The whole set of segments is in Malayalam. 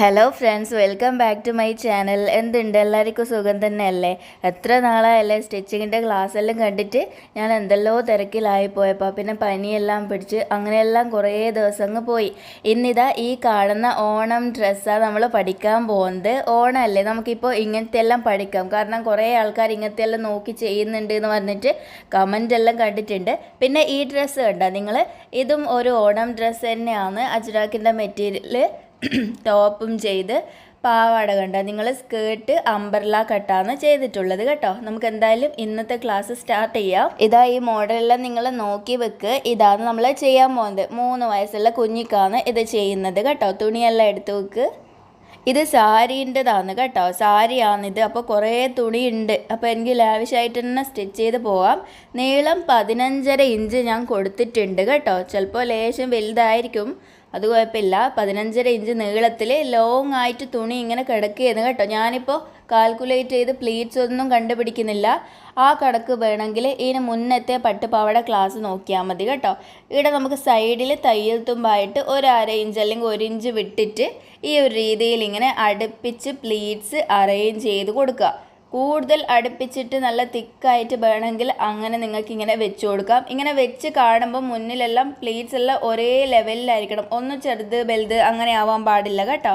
Hello friends, welcome back to my channel. എന്തുണ്ട്, എല്ലാവർക്കും സുഖം തന്നെയല്ലേ? എത്ര നാളായല്ലേ സ്റ്റിച്ചിങ്ങിൻ്റെ ക്ലാസ്സെല്ലാം കണ്ടിട്ട്. ഞാൻ എന്തെല്ലോ തിരക്കിലായി പോയപ്പോൾ പിന്നെ പനിയെല്ലാം പിടിച്ച് അങ്ങനെയെല്ലാം കുറേ ദിവസങ്ങൾ പോയി. ഇന്നിതാ ഈ കാണുന്ന ഓണം ഡ്രസ്സാണ് നമ്മൾ പഠിക്കാൻ പോകുന്നത്. ഓണമല്ലേ, നമുക്കിപ്പോൾ ഇങ്ങനത്തെ എല്ലാം പഠിക്കാം. കാരണം കുറേ ആൾക്കാർ ഇങ്ങനത്തെ എല്ലാം നോക്കി ചെയ്യുന്നുണ്ട് എന്ന് പറഞ്ഞിട്ട് കമൻ്റ് എല്ലാം കണ്ടിട്ടുണ്ട്. പിന്നെ ഈ ഡ്രസ്സ് കണ്ടോ നിങ്ങൾ, ഇതും ഒരു ഓണം ഡ്രസ്സ് തന്നെയാണ്. അജ്രാക്കിൻ്റെ മെറ്റീരിയൽ ടോപ്പും ചെയ്ത് പാവാട കണ്ട നിങ്ങൾ, സ്കേർട്ട് അംബർല കട്ടാണ് ചെയ്തിട്ടുള്ളത് കേട്ടോ. നമുക്ക് എന്തായാലും ഇന്നത്തെ ക്ലാസ് സ്റ്റാർട്ട് ചെയ്യാം. ഇതാ ഈ മോഡലെല്ലാം നിങ്ങൾ നോക്കി വെക്ക്. ഇതാണ് നമ്മൾ ചെയ്യാൻ പോകുന്നത്. 3 വയസ്സുള്ള കുഞ്ഞിക്കാണ് ഇത് ചെയ്യുന്നത് കേട്ടോ. തുണിയെല്ലാം എടുത്ത് വെക്ക്. ഇത് സാരീൻ്റെതാണ് കേട്ടോ, സാരിയാണിത്. അപ്പോൾ കുറേ തുണിയുണ്ട്. അപ്പോൾ എനിക്ക് ലാവിഷായിട്ട് തന്നെ സ്റ്റിച്ച് ചെയ്ത് പോവാം. നീളം 15.5 ഇഞ്ച് ഞാൻ കൊടുത്തിട്ടുണ്ട് കേട്ടോ. ചിലപ്പോൾ ലേശം വലുതായിരിക്കും, അത് കുഴപ്പമില്ല. 15.5 ഇഞ്ച് നീളത്തിൽ ലോങ് ആയിട്ട് തുണി ഇങ്ങനെ കിടക്കുകയാണ് കേട്ടോ. ഞാനിപ്പോൾ കാൽക്കുലേറ്റ് ചെയ്ത് പ്ലീറ്റ്സ് ഒന്നും കണ്ടുപിടിക്കുന്നില്ല. ആ കണക്ക് വേണമെങ്കിൽ ഇതിന് മുന്നത്തെ പട്ടുപാവാട ക്ലാസ് നോക്കിയാൽ മതി കേട്ടോ. ഇവിടെ നമുക്ക് സൈഡിൽ തയ്യൽ തുമ്പായിട്ട് 1/2 ഇഞ്ച് അല്ലെങ്കിൽ 1 ഇഞ്ച് വിട്ടിട്ട് ഈ ഒരു രീതിയിൽ ഇങ്ങനെ അടുപ്പിച്ച് പ്ലീറ്റ്സ് അറേഞ്ച് ചെയ്ത് കൊടുക്കുക. കൂടുതൽ അടുപ്പിച്ചിട്ട് നല്ല തിക്കായിട്ട് വേണമെങ്കിൽ അങ്ങനെ നിങ്ങൾക്ക് ഇങ്ങനെ വെച്ച് കൊടുക്കാം. ഇങ്ങനെ വെച്ച് കാണുമ്പോൾ മുന്നിലെല്ലാം പ്ലീറ്റ്സ് എല്ലാം ഒരേ ലെവലിലായിരിക്കണം. ഒന്ന് ചെറുത് വലുത് അങ്ങനെ ആവാൻ പാടില്ല കേട്ടോ.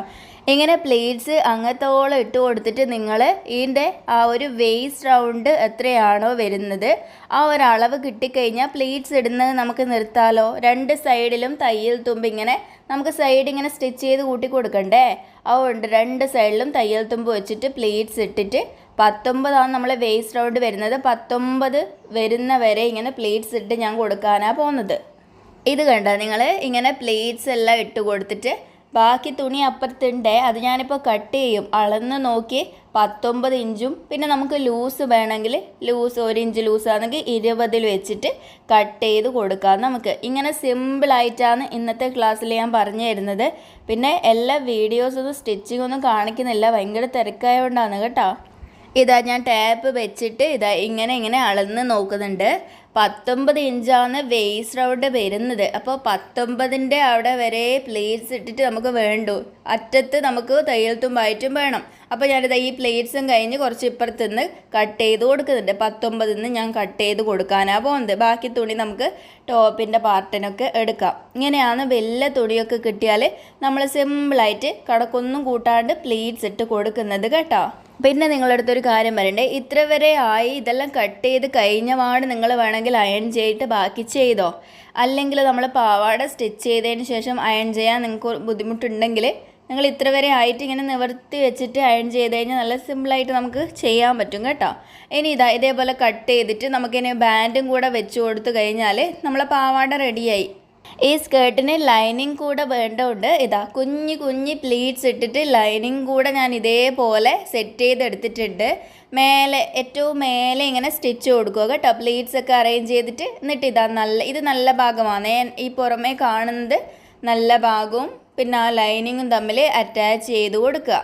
ഇങ്ങനെ പ്ലീറ്റ്സ് അങ്ങത്തോളം ഇട്ട് കൊടുത്തിട്ട് നിങ്ങൾ ഇതിൻ്റെ ആ ഒരു വേസ്റ്റ് റൗണ്ട് എത്രയാണോ വരുന്നത് ആ ഒരളവ് കിട്ടിക്കഴിഞ്ഞാൽ പ്ലീറ്റ്സ് ഇടുന്നത് നമുക്ക് നിർത്താലോ. 2 സൈഡിലും തയ്യൽ തുമ്പ് ഇങ്ങനെ നമുക്ക് സൈഡ് ഇങ്ങനെ സ്റ്റിച്ച് ചെയ്ത് കൂട്ടി കൊടുക്കണ്ടേ. അതുകൊണ്ട് 2 സൈഡിലും തയ്യൽ തുമ്പ് വെച്ചിട്ട് പ്ലീറ്റ്സ് ഇട്ടിട്ട് 19 ആണ് നമ്മൾ വേസ്റ്റ് റൗണ്ട് വരുന്നത്. 19 വരുന്ന വരെ ഇങ്ങനെ പ്ലീറ്റ്സ് ഇട്ട് ഞാൻ കൊടുക്കാനാണ് പോകുന്നത്. ഇത് കണ്ടോ നിങ്ങൾ, ഇങ്ങനെ പ്ലീറ്റ്സ് എല്ലാം ഇട്ട് കൊടുത്തിട്ട് ബാക്കി തുണി അപ്പുറത്തുണ്ട്, അത് ഞാനിപ്പോൾ കട്ട് ചെയ്യും. അളന്ന് നോക്കി 19 ഇഞ്ചും പിന്നെ നമുക്ക് ലൂസ് വേണമെങ്കിൽ ലൂസ് 1 ഇഞ്ച് ലൂസാണെങ്കിൽ 20 വെച്ചിട്ട് കട്ട് ചെയ്ത് കൊടുക്കാം നമുക്ക്. ഇങ്ങനെ സിമ്പിളായിട്ടാണ് ഇന്നത്തെ ക്ലാസ്സിൽ ഞാൻ പറഞ്ഞു തരുന്നത്. പിന്നെ എല്ലാ വീഡിയോസൊന്നും സ്റ്റിച്ചിങ് ഒന്നും കാണിക്കുന്നില്ല, ഭയങ്കര തിരക്കായതുകൊണ്ടാണ് കേട്ടോ. ഇതാ ഞാൻ ടാപ്പ് വെച്ചിട്ട് ഇതാ ഇങ്ങനെ അളന്ന് നോക്കുന്നുണ്ട്. 19 ഇഞ്ചാണ് വേസ്റ്റ് റൗണ്ട് വരുന്നത്. അപ്പോൾ 19ൻ്റെ അവിടെ വരെ പ്ലേറ്റ്സ് ഇട്ടിട്ട് നമുക്ക് വേണ്ടു. അറ്റത്ത് നമുക്ക് തയ്യൽ തുമ്പായിട്ടും വേണം. അപ്പോൾ ഞാനിതാ ഈ പ്ലേറ്റ്സും കഴിഞ്ഞ് കുറച്ച് ഇപ്പുറത്ത് നിന്ന് കട്ട് ചെയ്ത് കൊടുക്കുന്നുണ്ട്. 19 ഞാൻ കട്ട് ചെയ്ത് കൊടുക്കാനാണ് പോകുന്നത്. ബാക്കി തുണി നമുക്ക് ടോപ്പിൻ്റെ പാർട്ടിനൊക്കെ എടുക്കാം. ഇങ്ങനെയാണ് വലിയ തുണിയൊക്കെ കിട്ടിയാൽ നമ്മൾ സിമ്പിളായിട്ട് കടക്കൊന്നും കൂട്ടാണ്ട് പ്ലേറ്റ്സ് ഇട്ട് കൊടുക്കുന്നത് കേട്ടോ. പിന്നെ നിങ്ങളുടെ അടുത്തൊരു കാര്യം പറയണ്ടേ, ഇത്ര വരെ ആയി ഇതെല്ലാം കട്ട് ചെയ്ത് കഴിഞ്ഞ പാട് നിങ്ങൾ വേണമെങ്കിൽ അയൺ ചെയ്തിട്ട് ബാക്കി ചെയ്തോ. അല്ലെങ്കിൽ നമ്മൾ പാവാട സ്റ്റിച്ച് ചെയ്തതിന് ശേഷം അയൺ ചെയ്യാൻ നിങ്ങൾക്ക് ബുദ്ധിമുട്ടുണ്ടെങ്കിൽ നിങ്ങൾ ഇത്ര വരെ ആയിട്ട് ഇങ്ങനെ നിവർത്തി വെച്ചിട്ട് അയൺ ചെയ്ത് കഴിഞ്ഞാൽ നല്ല സിമ്പിളായിട്ട് നമുക്ക് ചെയ്യാൻ പറ്റും കേട്ടോ. ഇനി ഇതേപോലെ കട്ട് ചെയ്തിട്ട് നമുക്കിനി ബാൻഡും കൂടെ വെച്ച് കൊടുത്തു കഴിഞ്ഞാൽ നമ്മളെ പാവാട റെഡിയായി. ഈ സ്കേർട്ടിന് ലൈനിങ് കൂടെ വേണ്ടതുകൊണ്ട് ഇതാ കുഞ്ഞി പ്ലീറ്റ്സ് ഇട്ടിട്ട് ലൈനിങ് കൂടെ ഞാൻ ഇതേപോലെ സെറ്റ് ചെയ്തെടുത്തിട്ടുണ്ട്. മേലെ ഏറ്റവും മേലെ ഇങ്ങനെ സ്റ്റിച്ച് കൊടുക്കുക കേട്ടോ. പ്ലീറ്റ്സ് ഒക്കെ അറേഞ്ച് ചെയ്തിട്ട് എന്നിട്ട് ഇത് നല്ല ഭാഗമാണ്. ഈ പുറമേ കാണുന്നത് നല്ല ഭാഗവും പിന്നെ ആ ലൈനിങ്ങും തമ്മിൽ അറ്റാച്ച് ചെയ്ത് കൊടുക്കുക.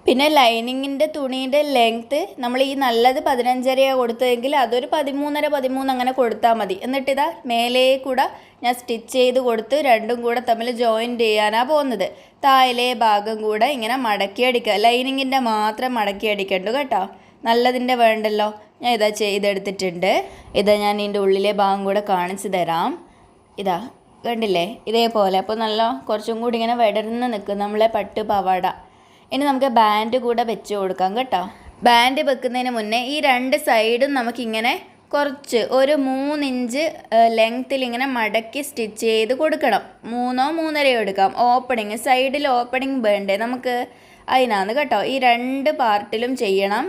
പിന്നെ ലൈനിങ്ങിൻ്റെ തുണീൻ്റെ ലെങ്ത്ത് നമ്മൾ ഈ നല്ലത് 15.5 കൊടുത്തതെങ്കിൽ അതൊരു 13 അങ്ങനെ കൊടുത്താൽ മതി. എന്നിട്ടിതാ മേലേ കൂടെ ഞാൻ സ്റ്റിച്ച് ചെയ്ത് കൊടുത്ത് രണ്ടും കൂടെ തമ്മിൽ ജോയിൻറ്റ് ചെയ്യാനാണ് പോകുന്നത്. താഴെ ഭാഗം കൂടെ ഇങ്ങനെ മടക്കി അടിക്കുക. ലൈനിങ്ങിൻ്റെ മാത്രം മടക്കി അടിക്കണ്ടു കേട്ടോ, നല്ലതിൻ്റെ വേണ്ടല്ലോ. ഞാൻ ഇതാ ചെയ്തെടുത്തിട്ടുണ്ട്. ഇതാ ഞാൻ ഇതിൻ്റെ ഉള്ളിലെ ഭാഗം കൂടെ കാണിച്ചു തരാം. ഇതാ കണ്ടില്ലേ, ഇതേപോലെ. അപ്പോൾ നല്ല കുറച്ചും കൂടി ഇങ്ങനെ വിടർന്ന് നിൽക്കും നമ്മളെ പട്ട് പാവാട. ഇനി നമുക്ക് ബാൻഡ് കൂടെ വെച്ച് കൊടുക്കാം കേട്ടോ. ബാൻഡ് വെക്കുന്നതിന് മുന്നേ ഈ 2 സൈഡും നമുക്കിങ്ങനെ കുറച്ച് ഒരു 3 ഇഞ്ച് ലെങ്ത്തിൽ ഇങ്ങനെ മടക്കി സ്റ്റിച്ച് ചെയ്ത് കൊടുക്കണം. 3-3.5 എടുക്കാം. ഓപ്പണിങ് സൈഡിൽ ഓപ്പണിങ് വേണ്ടേ നമുക്ക്, അതിനാണ് കേട്ടോ. ഈ 2 പാർട്ടിലും ചെയ്യണം.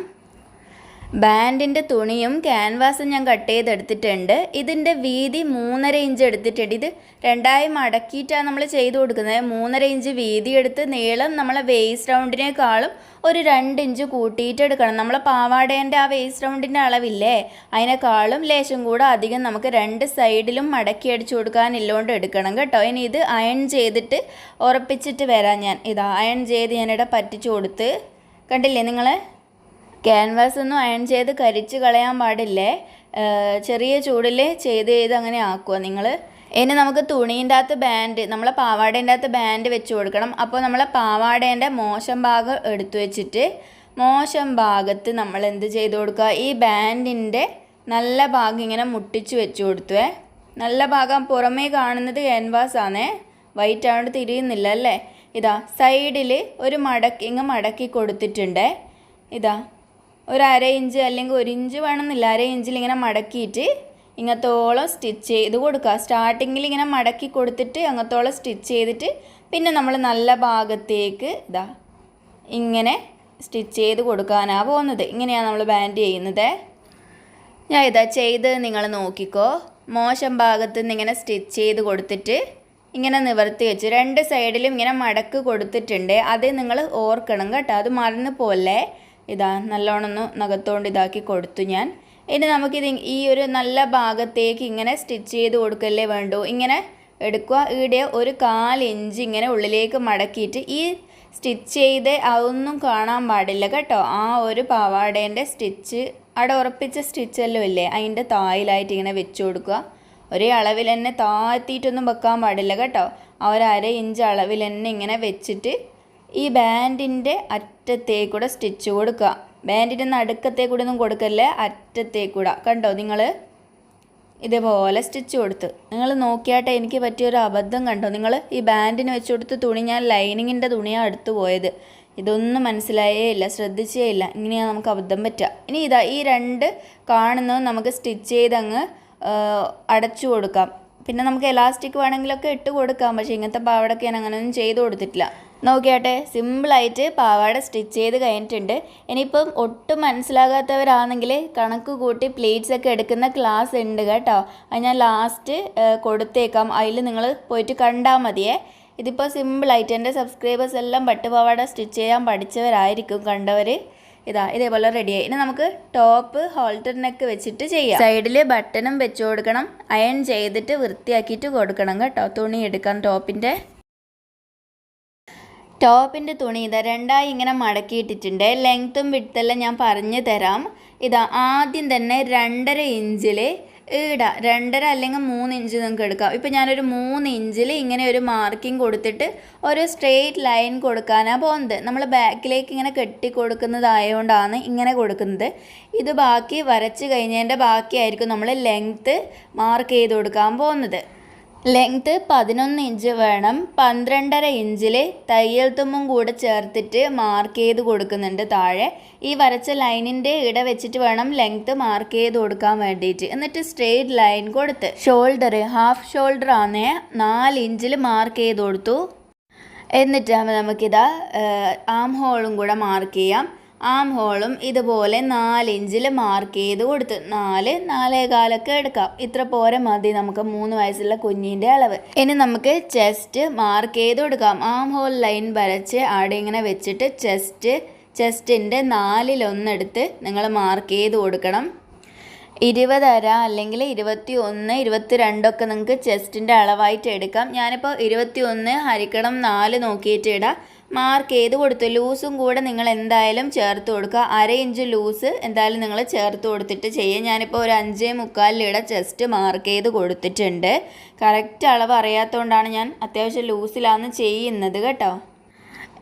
ബാൻഡിൻ്റെ തുണിയും ക്യാൻവാസും ഞാൻ കട്ട് ചെയ്തെടുത്തിട്ടുണ്ട്. ഇതിൻ്റെ വീതി 3.5 ഇഞ്ച് എടുത്തിട്ടുണ്ട്. ഇത് 2ആയി മടക്കിയിട്ടാണ് നമ്മൾ ചെയ്ത് കൊടുക്കുന്നത്. 3.5 ഇഞ്ച് വീതി എടുത്ത് നീളം നമ്മളെ വേസ്റ്റ് റൗണ്ടിനേക്കാളും ഒരു 2 ഇഞ്ച് കൂട്ടിയിട്ട് എടുക്കണം. നമ്മൾ പാവാടേൻ്റെ ആ വേസ്റ്റ് റൗണ്ടിൻ്റെ അളവില്ലേ, അതിനേക്കാളും ലേശം കൂടെ അധികം നമുക്ക് 2 സൈഡിലും മടക്കി അടിച്ചു കൊടുക്കാനില്ലോണ്ട് എടുക്കണം കേട്ടോ. ഇനി ഇത് അയൺ ചെയ്തിട്ട് ഉറപ്പിച്ചിട്ട് വരാം ഞാൻ. ഇതാ അയൺ ചെയ്ത് ഞാനിവിടെ പറ്റിച്ചു കൊടുത്ത് കണ്ടില്ലേ നിങ്ങൾ. ക്യാൻവാസ് ഒന്നും അയൺ ചെയ്ത് കരിച്ച് കളയാൻ പാടില്ലേ. ചെറിയ ചൂടിൽ ചെയ്ത് അങ്ങനെ ആക്കുക നിങ്ങൾ. ഇനി നമുക്ക് തുണീൻ്റെ അകത്ത് ബാൻഡ്, നമ്മളെ പാവാടേൻ്റെ അകത്ത് ബാൻഡ് വെച്ച് കൊടുക്കണം. അപ്പോൾ നമ്മളെ പാവാടേൻ്റെ മോശം ഭാഗം എടുത്തു വെച്ചിട്ട് മോശം ഭാഗത്ത് നമ്മൾ എന്ത് ചെയ്ത് കൊടുക്കുക, ഈ ബാൻഡിൻ്റെ നല്ല ഭാഗം ഇങ്ങനെ മുട്ടിച്ച് വെച്ച് കൊടുത്തുവേ. നല്ല ഭാഗം പുറമേ കാണുന്നത് ക്യാൻവാസ് ആണേ, വൈറ്റ് ആയതുകൊണ്ട് തിരിയുന്നില്ല അല്ലേ. ഇതാ സൈഡിൽ ഒരു മടക്കി കൊടുത്തിട്ടുണ്ട്. ഇതാ ഒരു 1/2 ഇഞ്ച് അല്ലെങ്കിൽ 1 ഇഞ്ച് വേണമെന്നില്ല, 1/2 ഇഞ്ചിൽ ഇങ്ങനെ മടക്കിയിട്ട് ഇങ്ങനത്തോളം സ്റ്റിച്ച് ചെയ്ത് കൊടുക്കുക. സ്റ്റാർട്ടിങ്ങിൽ ഇങ്ങനെ മടക്കി കൊടുത്തിട്ട് അങ്ങനത്തോളം സ്റ്റിച്ച് ചെയ്തിട്ട് പിന്നെ നമ്മൾ നല്ല ഭാഗത്തേക്ക് ഇതാ ഇങ്ങനെ സ്റ്റിച്ച് ചെയ്ത് കൊടുക്കാനാണ് പോകുന്നത്. ഇങ്ങനെയാണ് നമ്മൾ ബാൻഡ് ചെയ്യുന്നത്. ഞാൻ ഇതാ ചെയ്ത് നിങ്ങൾ നോക്കിക്കോ. മോശം ഭാഗത്ത് നിന്ന് ഇങ്ങനെ സ്റ്റിച്ച് ചെയ്ത് കൊടുത്തിട്ട് ഇങ്ങനെ നിവർത്തി വെച്ച് 2 സൈഡിലും ഇങ്ങനെ മടക്ക് കൊടുത്തിട്ടുണ്ട്. അത് നിങ്ങൾ ഓർക്കണം കേട്ടോ, അത് മറന്നു പോലെ. ഇതാ നല്ലോണം ഒന്ന് നഖത്തോണ്ട് ഇതാക്കി കൊടുത്തു ഞാൻ. ഇനി നമുക്കിത് ഈ ഒരു നല്ല ഭാഗത്തേക്ക് ഇങ്ങനെ സ്റ്റിച്ച് ചെയ്ത് കൊടുക്കല്ലേ വേണ്ടൂ. ഇങ്ങനെ എടുക്കുക, ഇവിടെ ഒരു 1/4 ഇഞ്ച് ഇങ്ങനെ ഉള്ളിലേക്ക് മടക്കിയിട്ട് ഈ സ്റ്റിച്ച് ചെയ്ത് അതൊന്നും കാണാൻ പാടില്ല കേട്ടോ. ആ ഒരു പാവാടേൻ്റെ സ്റ്റിച്ച് അവിടെ ഉറപ്പിച്ച സ്റ്റിച്ചെല്ലാം ഇല്ലേ, അതിൻ്റെ തായിലായിട്ട് ഇങ്ങനെ വെച്ച് കൊടുക്കുക. ഒരേ അളവിൽ തന്നെ താഴ്ത്തിയിട്ടൊന്നും വെക്കാൻ പാടില്ല കേട്ടോ. ആ ഒരു 1/2 ഇഞ്ച് അളവിൽ തന്നെ ഇങ്ങനെ വെച്ചിട്ട് ഈ ബാൻഡിൻ്റെ അറ്റത്തേക്കൂടെ സ്റ്റിച്ച് കൊടുക്കുക. ബാൻഡിൻ്റെ നടുക്കത്തേക്കൂടെ ഒന്നും കൊടുക്കല്ലേ, അറ്റത്തേക്കൂടെ. കണ്ടോ നിങ്ങൾ, ഇതേപോലെ സ്റ്റിച്ച് കൊടുത്ത്. നിങ്ങൾ നോക്കിയാട്ടെ, എനിക്ക് പറ്റിയൊരു അബദ്ധം കണ്ടോ നിങ്ങൾ. ഈ ബാൻഡിന് വെച്ച് കൊടുത്ത് തുണി ഞാൻ ലൈനിങ്ങിൻ്റെ തുണിയാണ് എടുത്തു പോയത്. ഇതൊന്നും മനസ്സിലായേ ഇല്ല, ശ്രദ്ധിച്ചേ ഇല്ല. ഇങ്ങനെയാണ് നമുക്ക് അബദ്ധം പറ്റുക. ഇനി ഇതാ ഈ 2 കാണുന്നത് നമുക്ക് സ്റ്റിച്ച് ചെയ്ത് അങ്ങ് അടച്ചു കൊടുക്കാം. പിന്നെ നമുക്ക് എലാസ്റ്റിക് വേണമെങ്കിലൊക്കെ ഇട്ട് കൊടുക്കാം. പക്ഷേ ഇങ്ങനത്തെ പാവാടയ്ക്ക് ഞാൻ അങ്ങനെയൊന്നും ചെയ്ത് കൊടുത്തിട്ടില്ല. നോക്കിയാട്ടെ, സിമ്പിളായിട്ട് പാവാട സ്റ്റിച്ച് ചെയ്ത് കഴിഞ്ഞിട്ടുണ്ട്. ഇനിയിപ്പം ഒട്ടും മനസ്സിലാകാത്തവരാണെങ്കിൽ കണക്ക് കൂട്ടി പ്ലേറ്റ്സ് ഒക്കെ എടുക്കുന്ന ക്ലാസ് ഉണ്ട് കേട്ടോ. അത് ഞാൻ ലാസ്റ്റ് കൊടുത്തേക്കാം, അതിൽ നിങ്ങൾ പോയിട്ട് കണ്ടാൽ മതിയേ. ഇതിപ്പോൾ സിമ്പിളായിട്ട് എൻ്റെ സബ്സ്ക്രൈബേഴ്സ് എല്ലാം പട്ടുപാവാട സ്റ്റിച്ച് ചെയ്യാൻ പഠിച്ചവരായിരിക്കും കണ്ടവർ. ഇതാ ഇതേപോലെ റെഡിയായി. ഇനി നമുക്ക് ടോപ്പ് ഹോൾട്ടർ നെക്ക് വെച്ചിട്ട് ചെയ്യാം. സൈഡിൽ ബട്ടണും വെച്ച് കൊടുക്കണം, അയൺ ചെയ്തിട്ട് വൃത്തിയാക്കിയിട്ട് കൊടുക്കണം കേട്ടോ. തുണി എടുക്കാം. ടോപ്പിൻ്റെ തുണി ഇതാ 2ആയി ഇങ്ങനെ മടക്കിയിട്ടിട്ടുണ്ട്. ലെങ്ത്തും വിഡ്ത്തെല്ലാം ഞാൻ പറഞ്ഞു തരാം. ഇതാ ആദ്യം തന്നെ 2.5 ഇഞ്ചിൽ ഇടാം. 2.5 അല്ലെങ്കിൽ 3 ഇഞ്ച് നിങ്ങൾക്ക് എടുക്കാം. ഇപ്പോൾ ഞാനൊരു 3 ഇഞ്ചിൽ ഇങ്ങനെ ഒരു മാർക്കിംഗ് കൊടുത്തിട്ട് ഒരു സ്ട്രെയിറ്റ് ലൈൻ കൊടുക്കാനാണ് പോകുന്നത്. നമ്മൾ ബാക്കിലേക്ക് ഇങ്ങനെ കെട്ടി കൊടുക്കുന്നതായതുകൊണ്ടാണ് ഇങ്ങനെ കൊടുക്കുന്നത്. ഇത് ബാക്കി വരച്ച് കഴിഞ്ഞതിൻ്റെ ബാക്കിയായിരിക്കും നമ്മൾ ലെങ്ത്ത് മാർക്ക് ചെയ്ത് കൊടുക്കാൻ പോകുന്നത്. ലെങ്ത്ത് 11 ഇഞ്ച് വേണം. 12.5 ഇഞ്ചിൽ തയ്യൽ തുമ്പും കൂടെ ചേർത്തിട്ട് മാർക്ക് ചെയ്ത് കൊടുക്കുന്നുണ്ട് താഴെ. ഈ വരച്ച ലൈനിൻ്റെ ഇട വെച്ചിട്ട് വേണം ലെങ്ത്ത് മാർക്ക് ചെയ്ത് കൊടുക്കാൻ വേണ്ടിയിട്ട്. എന്നിട്ട് സ്ട്രെയിറ്റ് ലൈൻ കൊടുത്ത് ഷോൾഡർ, ഹാഫ് ഷോൾഡർ ആണ് 4 ഇഞ്ചിൽ മാർക്ക് ചെയ്ത് കൊടുത്തു. എന്നിട്ട് നമുക്കിതാ ആം ഹോളും കൂടെ മാർക്ക് ചെയ്യാം. ആം ഹോളും ഇതുപോലെ 4 ഇഞ്ചിൽ മാർക്ക് ചെയ്ത് കൊടുത്ത് 4-4.25 എടുക്കാം. ഇത്ര പോരെ മതി നമുക്ക് 3 വയസ്സുള്ള കുഞ്ഞിൻ്റെ അളവ്. ഇനി നമുക്ക് ചെസ്റ്റ് മാർക്ക് ചെയ്ത് കൊടുക്കാം. ആം ഹോൾ ലൈൻ വരച്ച് അവിടെ ഇങ്ങനെ വെച്ചിട്ട് ചെസ്റ്റിൻ്റെ 4/1 എടുത്ത് നിങ്ങൾ മാർക്ക് ചെയ്ത് കൊടുക്കണം. 20.5 അല്ലെങ്കിൽ 21, 22 ഒക്കെ നിങ്ങൾക്ക് ചെസ്റ്റിൻ്റെ അളവായിട്ട് എടുക്കാം. ഞാനിപ്പോൾ 21/4 നോക്കിയിട്ട് ഇടാം. മാർക്ക് ചെയ്ത് കൊടുത്തു. ലൂസും കൂടെ നിങ്ങൾ എന്തായാലും ചേർത്ത് കൊടുക്കുക. 1/2 ഇഞ്ച് ലൂസ് എന്തായാലും നിങ്ങൾ ചേർത്ത് കൊടുത്തിട്ട് ചെയ്യുക. ഞാനിപ്പോൾ ഒരു 5.25 ചെസ്റ്റ് മാർക്ക് ചെയ്ത് കൊടുത്തിട്ടുണ്ട്. കറക്റ്റ് അളവ് അറിയാത്തതുകൊണ്ടാണ് ഞാൻ അത്യാവശ്യം ലൂസിലാണ് ചെയ്യുന്നത് കേട്ടോ.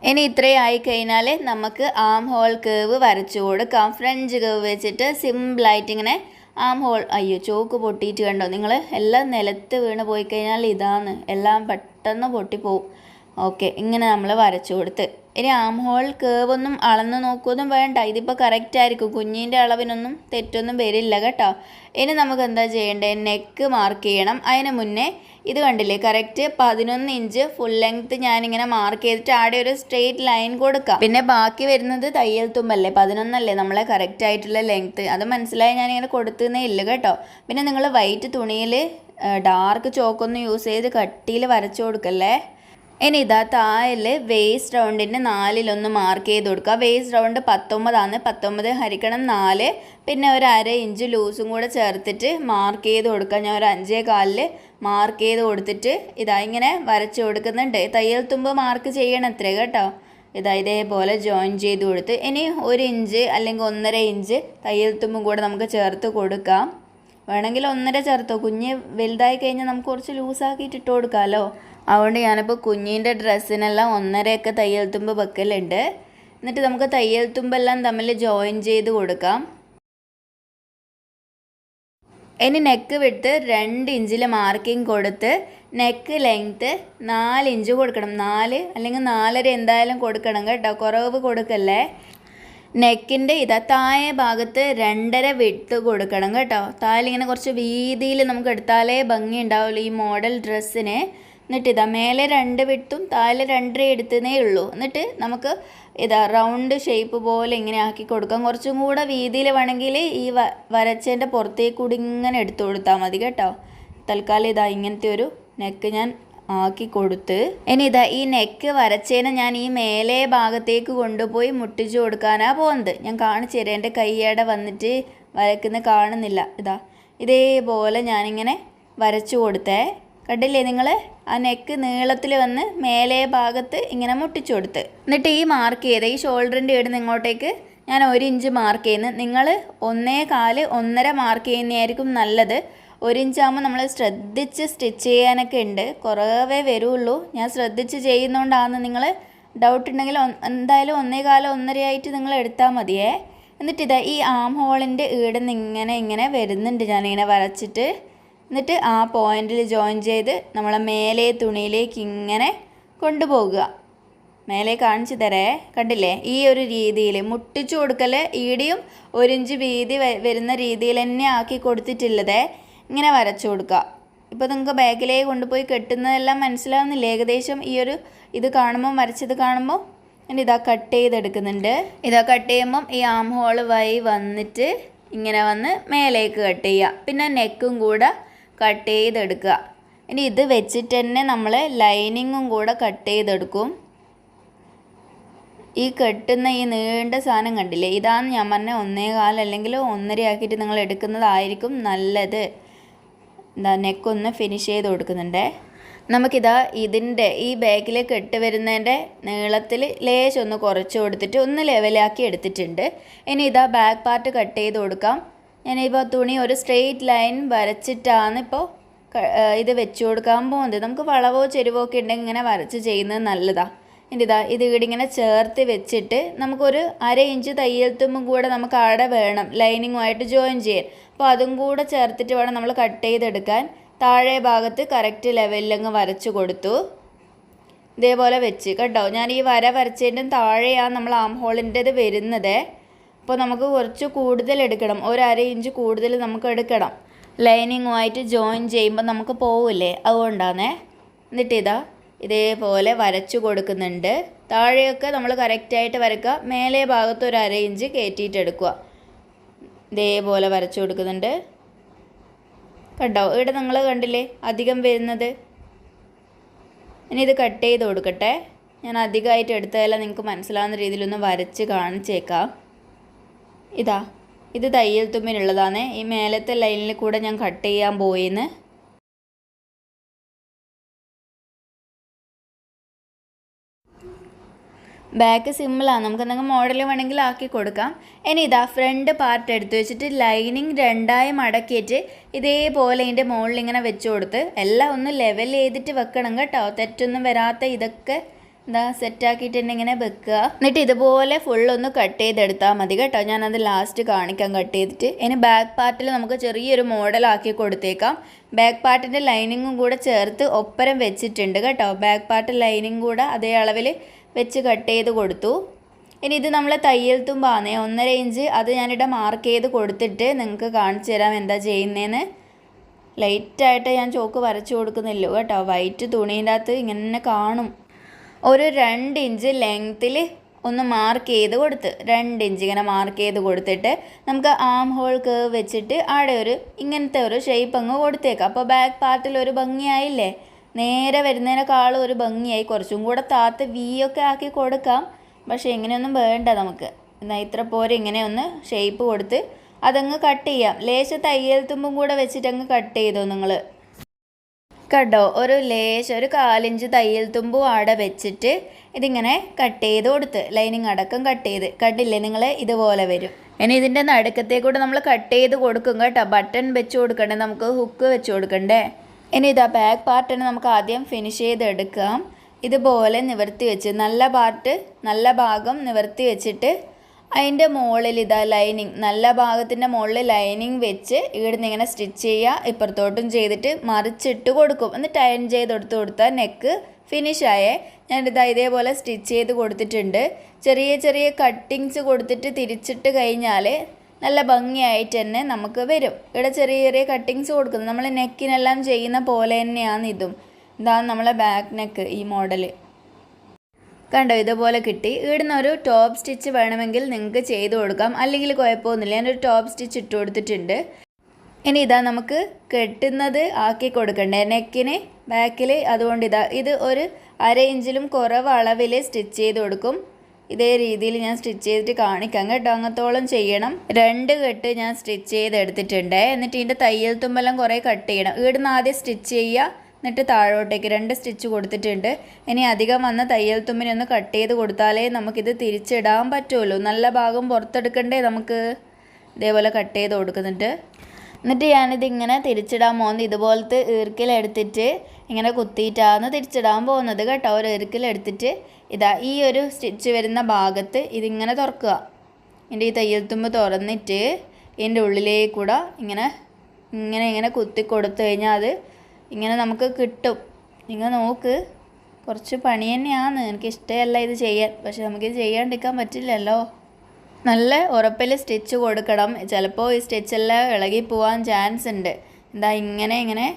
ഇനി ഇത്രയും ആയിക്കഴിഞ്ഞാൽ നമുക്ക് ആം ഹോൾ കേവ് വരച്ചു കൊടുക്കാം. ഫ്രഞ്ച് കേവ് വെച്ചിട്ട് സിമ്പിളായിട്ട് ഇങ്ങനെ ആം ഹോൾ. അയ്യോ ചോക്ക് പൊട്ടിയിട്ട് കണ്ടോ നിങ്ങൾ. എല്ലാം നിലത്ത് വീണ് പോയി കഴിഞ്ഞാൽ ഇതാണ്, എല്ലാം പെട്ടെന്ന് പൊട്ടിപ്പോവും. ഓക്കെ, ഇങ്ങനെ നമ്മൾ വരച്ചു കൊടുത്ത് ഇനി ആം ഹോൾ കേവ് ഒന്നും അളന്ന് നോക്കുകയൊന്നും വേണ്ട. ഇതിപ്പോൾ കറക്റ്റ് ആയിരിക്കും, കുഞ്ഞിൻ്റെ അളവിനൊന്നും തെറ്റൊന്നും വരില്ല കേട്ടോ. ഇനി നമുക്ക് എന്താ ചെയ്യേണ്ടത്, നെക്ക് മാർക്ക് ചെയ്യണം. അതിന് മുന്നേ ഇത് കണ്ടില്ലേ, കറക്റ്റ് 11 ഇഞ്ച് ഫുൾ ലെങ്ത്ത് ഞാനിങ്ങനെ മാർക്ക് ചെയ്തിട്ട് ആടെ ഒരു സ്ട്രെയിറ്റ് ലൈൻ കൊടുക്കാം. പിന്നെ ബാക്കി വരുന്നത് തയ്യൽ തുമ്പല്ലേ, 11 അല്ലേ നമ്മളെ കറക്റ്റ് ആയിട്ടുള്ള ലെങ്ത്ത്. അത് മനസ്സിലായി ഞാനിങ്ങനെ കൊടുത്തതേ ഇല്ല കേട്ടോ. പിന്നെ നിങ്ങൾ വൈറ്റ് തുണിയിൽ ഡാർക്ക് ചോക്കൊന്നും യൂസ് ചെയ്ത് കട്ടിയിൽ വരച്ചു കൊടുക്കല്ലേ. ഇനി ഇതാ താഴെ വേസ്റ്റ് റൗണ്ടിൻ്റെ 4/1 മാർക്ക് ചെയ്ത് കൊടുക്കുക. വേസ്റ്റ് റൗണ്ട് 19 ആണ്. 19 ഹരിക്കണം 4, പിന്നെ ഒരു 1/2 ഇഞ്ച് ലൂസും കൂടെ ചേർത്തിട്ട് മാർക്ക് ചെയ്ത് കൊടുക്കുക. ഞാൻ ഒരു 5.25 മാർക്ക് ചെയ്ത് കൊടുത്തിട്ട് ഇതാ ഇങ്ങനെ വരച്ച് കൊടുക്കുന്നുണ്ട്. തയ്യൽ തുമ്പ് മാർക്ക് ചെയ്യണത്രേ കേട്ടോ. ഇതാ ഇതേപോലെ ജോയിൻ ചെയ്ത് കൊടുത്ത് ഇനി 1 ഇഞ്ച് അല്ലെങ്കിൽ 1.5 ഇഞ്ച് തയ്യൽ തുമ്പും കൂടെ നമുക്ക് ചേർത്ത് കൊടുക്കാം. വേണമെങ്കിൽ 1.5 ചേർത്തോ. കുഞ്ഞ് വലുതായി കഴിഞ്ഞാൽ നമുക്ക് കുറച്ച് ലൂസാക്കിയിട്ട് ഇട്ട് കൊടുക്കാമല്ലോ. അതുകൊണ്ട് ഞാനിപ്പോൾ കുഞ്ഞിൻ്റെ ഡ്രസ്സിനെല്ലാം 1.5 തയ്യൽ തുമ്പ് വെക്കലുണ്ട്. എന്നിട്ട് നമുക്ക് തയ്യൽ തുമ്പെല്ലാം തമ്മിൽ ജോയിൻ ചെയ്ത് കൊടുക്കാം. ഇനി നെക്ക് വിട്ട് 2 ഇഞ്ചിൽ മാർക്കിംഗ് കൊടുത്ത് നെക്ക് ലെങ്ത്ത് 4 ഇഞ്ച് കൊടുക്കണം. 4 അല്ലെങ്കിൽ 4.5 എന്തായാലും കൊടുക്കണം കേട്ടോ, കുറവ് കൊടുക്കല്ലേ. നെക്കിൻ്റെ താഴെ ഭാഗത്ത് 2.5 വിട്ട് കൊടുക്കണം കേട്ടോ. താഴെ ഇങ്ങനെ കുറച്ച് വീതിയിൽ നമുക്ക് എടുത്താലേ ഭംഗി ഉണ്ടാവുള്ളൂ ഈ മോഡൽ ഡ്രസ്സിന്. എന്നിട്ട് മേലെ 2 വിട്ടും താഴെ 2.5 എടുത്തതേ ഉള്ളൂ. എന്നിട്ട് നമുക്ക് റൗണ്ട് ഷേപ്പ് പോലെ ഇങ്ങനെ ആക്കി കൊടുക്കാം. കുറച്ചും കൂടെ വീതിയിൽ വേണമെങ്കിൽ ഈ വരച്ചതിൻ്റെ പുറത്തേക്ക് കൂടി ഇങ്ങനെ എടുത്തു കൊടുത്താൽ മതി കേട്ടോ. തൽക്കാലം ഇങ്ങനത്തെ ഒരു നെക്ക് ഞാൻ ആക്കി കൊടുത്ത്. ഇനി ഈ നെക്ക് വരച്ചതിനെ ഞാൻ ഈ മേലെ ഭാഗത്തേക്ക് കൊണ്ടുപോയി മുട്ടിച്ചു കൊടുക്കാനാണ് പോകുന്നത്. ഞാൻ കാണിച്ചു തരാം. എൻ്റെ കൈയ്യടെ വന്നിട്ട് വരയ്ക്കുന്ന കാണുന്നില്ല. ഇതേപോലെ ഞാനിങ്ങനെ വരച്ചു കൊടുത്തേ. കണ്ടില്ലേ നിങ്ങൾ? ആ നെക്ക് നീളത്തിൽ വന്ന് മേലെ ഭാഗത്ത് ഇങ്ങനെ മുട്ടിച്ചു കൊടുത്ത്. എന്നിട്ട് ഈ മാർക്ക് ചെയ്ത ഈ ഷോൾഡറിൻ്റെ ഇടുന്ന ഇങ്ങോട്ടേക്ക് ഞാൻ 1 ഇഞ്ച് മാർക്ക് ചെയ്യുന്നു. നിങ്ങൾ 1.25 1.5 മാർക്ക് ചെയ്യുന്നതായിരിക്കും നല്ലത്. 1 ഇഞ്ചാകുമ്പോൾ നമ്മൾ ശ്രദ്ധിച്ച് സ്റ്റിച്ച് ചെയ്യാനൊക്കെ ഉണ്ട്, കുറവേ വരുള്ളൂ. ഞാൻ ശ്രദ്ധിച്ച് ചെയ്യുന്നതുകൊണ്ടാണ്. നിങ്ങൾ ഡൗട്ട് ഉണ്ടെങ്കിൽ എന്തായാലും 1.25 1.5 ആയിട്ട് നിങ്ങൾ എടുത്താൽ മതിയേ. എന്നിട്ട് ഈ ആം ഹോളിൻ്റെ ഈടുന്ന് ഇങ്ങനെ വരുന്നുണ്ട് ഞാനിങ്ങനെ വരച്ചിട്ട്. എന്നിട്ട് ആ പോയിന്റിൽ ജോയിൻ ചെയ്ത് നമ്മളെ മേലെ തുണിയിലേക്ക് ഇങ്ങനെ കൊണ്ടുപോകുക. മേലെ കാണിച്ചു തരേ. കണ്ടില്ലേ? ഈ ഒരു രീതിയിൽ മുട്ടിച്ചു കൊടുക്കൽ. ഈടിയും 1 ഇഞ്ച് വീതി വരുന്ന രീതിയിൽ തന്നെ ആക്കി കൊടുത്തിട്ടുള്ളതേ. ഇങ്ങനെ വരച്ചു കൊടുക്കുക. ഇപ്പോൾ നിങ്ങൾക്ക് ബാക്കിലേക്ക് കൊണ്ടുപോയി കെട്ടുന്നതെല്ലാം മനസ്സിലാവുന്നില്ല ഏകദേശം. ഈ ഒരു ഇത് കാണുമ്പോൾ, വരച്ചത് കാണുമ്പോൾ ഇനി കട്ട് ചെയ്തെടുക്കുന്നുണ്ട്. കട്ട് ചെയ്യുമ്പം ഈ ആം ഹോൾ വഴി വന്നിട്ട് ഇങ്ങനെ വന്ന് മേലേക്ക് കട്ട് ചെയ്യുക. പിന്നെ നെക്കും കൂടെ കട്ട് ചെയ്തെടുക്കുക. ഇനി ഇത് വെച്ചിട്ട് തന്നെ നമ്മൾ ലൈനിങ്ങും കൂടെ കട്ട് ചെയ്തെടുക്കും. ഈ കെട്ടുന്ന ഈ നീണ്ട സാധനം കണ്ടില്ലേ? ഇതാണ് ഞാൻ പറഞ്ഞ 1.25 അല്ലെങ്കിൽ 1.5 ആക്കിയിട്ട് നിങ്ങൾ എടുക്കുന്നതായിരിക്കും നല്ലത്. നെക്കൊന്ന് ഫിനിഷ് ചെയ്ത് കൊടുക്കുന്നുണ്ട്. ഇതിൻ്റെ ഈ ബാക്കിൽ കെട്ട് വരുന്നതിൻ്റെ നീളത്തിൽ ലേശം ഒന്ന് കുറച്ച് കൊടുത്തിട്ട് ഒന്ന് ലെവലാക്കി എടുത്തിട്ടുണ്ട്. ഇനി ബാക്ക് പാർട്ട് കട്ട് ചെയ്ത് കൊടുക്കാം. ഞാനിപ്പോൾ തുണി ഒരു സ്ട്രെയിറ്റ് ലൈൻ വരച്ചിട്ടാണ് ഇപ്പോൾ ഇത് വെച്ച് കൊടുക്കാൻ പോകുന്നത്. നമുക്ക് വളവോ ചെരുവോ ഒക്കെ ഉണ്ടെങ്കിൽ ഇങ്ങനെ വരച്ച് ചെയ്യുന്നത് നല്ലതാണ്. ഇനി ഇത് ഇങ്ങനെ ചേർത്ത് വെച്ചിട്ട് നമുക്കൊരു 1/2 ഇഞ്ച് തയ്യൽ തുമ്പും കൂടെ നമുക്ക് അവിടെ വേണം ലൈനിങ്ങുമായിട്ട് ജോയിൻ ചെയ്യാൻ. അപ്പോൾ അതും കൂടെ ചേർത്തിട്ട് വേണം നമ്മൾ കട്ട് ചെയ്തെടുക്കാൻ. താഴെ ഭാഗത്ത് കറക്റ്റ് ലെവലിലങ്ങ് വരച്ച് കൊടുത്തു. ഇതേപോലെ വെച്ച് കേട്ടോ. ഞാൻ ഈ വരച്ചതിൻ്റെ താഴെയാണ് നമ്മൾ ആം ഹോളിൻ്റെത് വരുന്നത്. അപ്പോൾ നമുക്ക് കുറച്ച് കൂടുതൽ എടുക്കണം. 1/2 ഇഞ്ച് കൂടുതൽ നമുക്ക് എടുക്കണം. ലൈനിങ്ങുമായിട്ട് ജോയിൻ ചെയ്യുമ്പോൾ നമുക്ക് പോവില്ലേ, അതുകൊണ്ടാണേ. എന്നിട്ട് ഇതേപോലെ വരച്ചു കൊടുക്കുന്നുണ്ട്. താഴെയൊക്കെ നമ്മൾ കറക്റ്റായിട്ട് വരക്കുക. മേലെ ഭാഗത്ത് 1/2 ഇഞ്ച് കയറ്റിയിട്ടെടുക്കുക. ഇതേപോലെ വരച്ചു കൊടുക്കുന്നുണ്ട് കേട്ടോ. ഇവിടെ നിങ്ങൾ കണ്ടില്ലേ അധികം വരുന്നത്. ഇനി ഇത് കട്ട് ചെയ്ത് കൊടുക്കട്ടെ. ഞാൻ അധികമായിട്ട് എടുത്തതെല്ലാം നിങ്ങൾക്ക് മനസ്സിലാവുന്ന രീതിയിലൊന്ന് വരച്ച് കാണിച്ചേക്കാം. ഇത് തയ്യൽ തുമ്പിനുള്ളതാണ്. ഈ മേലത്തെ ലൈനിൽ കൂടെ ഞാൻ കട്ട് ചെയ്യാൻ പോയിന്ന്. ബാക്ക് സിമ്പിളാണ്. നമുക്ക് എന്തെങ്കിലും മോഡൽ വേണമെങ്കിൽ ആക്കി കൊടുക്കാം. ഇനി ഫ്രണ്ട് പാർട്ട് എടുത്ത് വെച്ചിട്ട് ലൈനിങ് 2ആയി മടക്കിയിട്ട് ഇതേപോലെ ഇതിൻ്റെ മുകളിൽ ഇങ്ങനെ വെച്ച് കൊടുത്ത് എല്ലാം ഒന്ന് ലെവൽ ചെയ്തിട്ട് വെക്കണം കേട്ടോ. തെറ്റൊന്നും വരാത്ത ഇതൊക്കെ സെറ്റാക്കിയിട്ട് തന്നെ ഇങ്ങനെ വെക്കുക. എന്നിട്ട് ഇതുപോലെ ഫുള്ളൊന്ന് കട്ട് ചെയ്തെടുത്താൽ മതി കേട്ടോ. ഞാനത് ലാസ്റ്റ് കാണിക്കാം കട്ട് ചെയ്തിട്ട്. ഇനി ബാക്ക് പാർട്ടിൽ നമുക്ക് ചെറിയൊരു മോഡലാക്കി കൊടുത്തേക്കാം. ബാക്ക് പാർട്ടിൻ്റെ ലൈനിങ്ങും കൂടെ ചേർത്ത് ഒപ്പരം വെച്ചിട്ടുണ്ട് കേട്ടോ. ബാക്ക് പാർട്ട് ലൈനിങ് കൂടെ അതേ അളവിൽ വെച്ച് കട്ട് ചെയ്ത് കൊടുത്തു. ഇനി ഇത് നമ്മൾ തയ്യൽ തുമ്പാണ് 1.5 ഇഞ്ച്. അത് ഞാനിവിടെ മാർക്ക് ചെയ്ത് കൊടുത്തിട്ട് നിങ്ങൾക്ക് കാണിച്ചു തരാം എന്താ ചെയ്യുന്നതെന്ന്. ലൈറ്റായിട്ട് ഞാൻ ചോക്ക് വരച്ചു കൊടുക്കുന്നില്ല കേട്ടോ. വൈറ്റ് തുണീൻ്റെ അകത്ത് ഇങ്ങനെ കാണും. ഒരു 2 ഇഞ്ച് ലെങ്ത്തിൽ ഒന്ന് മാർക്ക് ചെയ്ത് കൊടുത്ത് 2 ഇഞ്ച് ഇങ്ങനെ മാർക്ക് ചെയ്ത് കൊടുത്തിട്ട് നമുക്ക് ആം ഹോൾ കേവ് വെച്ചിട്ട് അവിടെ ഇങ്ങനത്തെ ഒരു ഷേപ്പ് അങ്ങ് കൊടുത്തേക്കാം. അപ്പോൾ ബാക്ക് പാർട്ടിൽ ഒരു ഭംഗിയായില്ലേ? നേരെ വരുന്നതിനേക്കാളും ഒരു ഭംഗിയായി. കുറച്ചും കൂടെ താത്ത് ഒക്കെ ആക്കി കൊടുക്കാം. പക്ഷേ ഇങ്ങനെയൊന്നും വേണ്ട നമുക്ക്. എന്നാൽ ഇത്ര പോരെ ഇങ്ങനെ ഒന്ന് ഷേപ്പ് കൊടുത്ത് അതങ്ങ് കട്ട് ചെയ്യാം. ലേശ തയ്യൽ തുമ്പും കൂടെ വെച്ചിട്ട് അങ്ങ് കട്ട് ചെയ്തോ നിങ്ങൾ. കണ്ടോ, ഒരു ലേശം ഒരു 1/4 ഇഞ്ച് തയ്യൽ തുമ്പും ആടെ വെച്ചിട്ട് ഇതിങ്ങനെ കട്ട് ചെയ്ത് കൊടുത്ത് ലൈനിങ് അടക്കം കട്ട് ചെയ്ത് കണ്ടില്ലേ നിങ്ങൾ, ഇതുപോലെ വരും. ഇനി ഇതിൻ്റെ നടുക്കത്തേക്കൂടെ നമ്മൾ കട്ട് ചെയ്ത് കൊടുക്കും കേട്ടോ. ബട്ടൺ വെച്ച് കൊടുക്കണ്ടേ, നമുക്ക് ഹുക്ക് വെച്ച് കൊടുക്കണ്ടേ. ഇനി ഇതാ ബാക്ക് പാർട്ടിന് നമുക്ക് ആദ്യം ഫിനിഷ് ചെയ്തെടുക്കാം. ഇതുപോലെ നിവർത്തി വെച്ച് നല്ല ഭാഗം നിവർത്തി വെച്ചിട്ട് അതിൻ്റെ മുകളിൽ ഇതാ ലൈനിങ്, നല്ല ഭാഗത്തിൻ്റെ മുകളിൽ ലൈനിങ് വെച്ച് ഇവിടുന്ന് ഇങ്ങനെ സ്റ്റിച്ച് ചെയ്യുക. ഇപ്പുറത്തോട്ടും ചെയ്തിട്ട് മറിച്ചിട്ട് കൊടുക്കും. എന്നിട്ട് അയൺ ചെയ്തെടുത്ത് കൊടുത്താൽ നെക്ക് ഫിനിഷായേ. ഞാനിതാ ഇതേപോലെ സ്റ്റിച്ച് ചെയ്ത് കൊടുത്തിട്ടുണ്ട്. ചെറിയ ചെറിയ കട്ടിങ്സ് കൊടുത്തിട്ട് തിരിച്ചിട്ട് കഴിഞ്ഞാൽ നല്ല ഭംഗിയായിട്ട് തന്നെ നമുക്ക് വരും. ഇവിടെ ചെറിയ ചെറിയ കട്ടിങ്സ് കൊടുക്കുന്നത് നമ്മൾ നെക്കിനെല്ലാം ചെയ്യുന്ന പോലെ തന്നെയാണ് ഇതും. ഇതാണ് നമ്മളെ ബാക്ക് നെക്ക്, ഈ മോഡൽ കണ്ടോ, ഇതുപോലെ കിട്ടി. ഇവിടുന്ന് ഒരു ടോപ്പ് സ്റ്റിച്ച് വേണമെങ്കിൽ നിങ്ങൾക്ക് ചെയ്ത് കൊടുക്കാം, അല്ലെങ്കിൽ കുഴപ്പമൊന്നുമില്ല. ഞാനൊരു ടോപ്പ് സ്റ്റിച്ച് ഇട്ട് കൊടുത്തിട്ടുണ്ട്. ഇനി ഇതാ നമുക്ക് കെട്ടുന്നത് ആക്കി കൊടുക്കണ്ടേ നെക്കിന് ബാക്കിൽ. അതുകൊണ്ട് ഇത് ഒരു 1/2 ഇഞ്ചിലും കുറവ് അളവിൽ സ്റ്റിച്ച് ചെയ്ത് കൊടുക്കും. ഇതേ രീതിയിൽ ഞാൻ സ്റ്റിച്ച് ചെയ്തിട്ട് കാണിക്കാം കേട്ടോ. അങ്ങത്തോളം ചെയ്യണം. 2 കെട്ട് ഞാൻ സ്റ്റിച്ച് ചെയ്തെടുത്തിട്ടുണ്ട്. എന്നിട്ട് ഇതിൻ്റെ തയ്യൽ തുമ്പെല്ലാം കുറേ കട്ട് ചെയ്യണം. ഇവിടുന്ന് ആദ്യം സ്റ്റിച്ച് ചെയ്യുക, എന്നിട്ട് താഴോട്ടേക്ക് 2 സ്റ്റിച്ച് കൊടുത്തിട്ടുണ്ട്. ഇനി അധികം വന്ന തയ്യൽ തുമ്പിനെ ഒന്ന് കട്ട് ചെയ്ത് കൊടുത്താലേ നമുക്കിത് തിരിച്ചിടാൻ പറ്റുള്ളൂ. നല്ല ഭാഗം പുറത്തെടുക്കണ്ടേ നമുക്ക്. ഇതേപോലെ കട്ട് ചെയ്ത് കൊടുക്കുന്നുണ്ട്. എന്നിട്ട് ഞാനിത് ഇങ്ങനെ തിരിച്ചിടാൻ പോകുന്നത് ഇതുപോലത്തെ ഈർക്കിലെടുത്തിട്ട് ഇങ്ങനെ കുത്തിയിട്ടാണ് തിരിച്ചിടാൻ പോകുന്നത് കേട്ടോ. ഒരു ഈർക്കിലെടുത്തിട്ട് ഇതാ ഈ ഒരു സ്റ്റിച്ച് വരുന്ന ഭാഗത്ത് ഇതിങ്ങനെ തുറക്കുക. എൻ്റെ ഈ തയ്യൽ തുമ്പ് തുറന്നിട്ട് ഇതിൻ്റെ ഉള്ളിലേക്കൂടെ ഇങ്ങനെ കുത്തി കൊടുത്തു കഴിഞ്ഞാൽ അത് ഇങ്ങനെ നമുക്ക് കിട്ടും. നിങ്ങൾ നോക്ക്, കുറച്ച് പണി തന്നെയാണ്. എനിക്ക് ഇഷ്ടമല്ല ഇത് ചെയ്യാൻ, പക്ഷെ നമുക്കിത് ചെയ്യാണ്ടിരിക്കാൻ പറ്റില്ലല്ലോ. നല്ല ഉറപ്പിൽ സ്റ്റിച്ച് കൊടുക്കണം. ചിലപ്പോൾ ഈ സ്റ്റിച്ചെല്ലാം ഇളകി പോകാൻ ചാൻസ് ഉണ്ട്. എന്താ ഇങ്ങനെ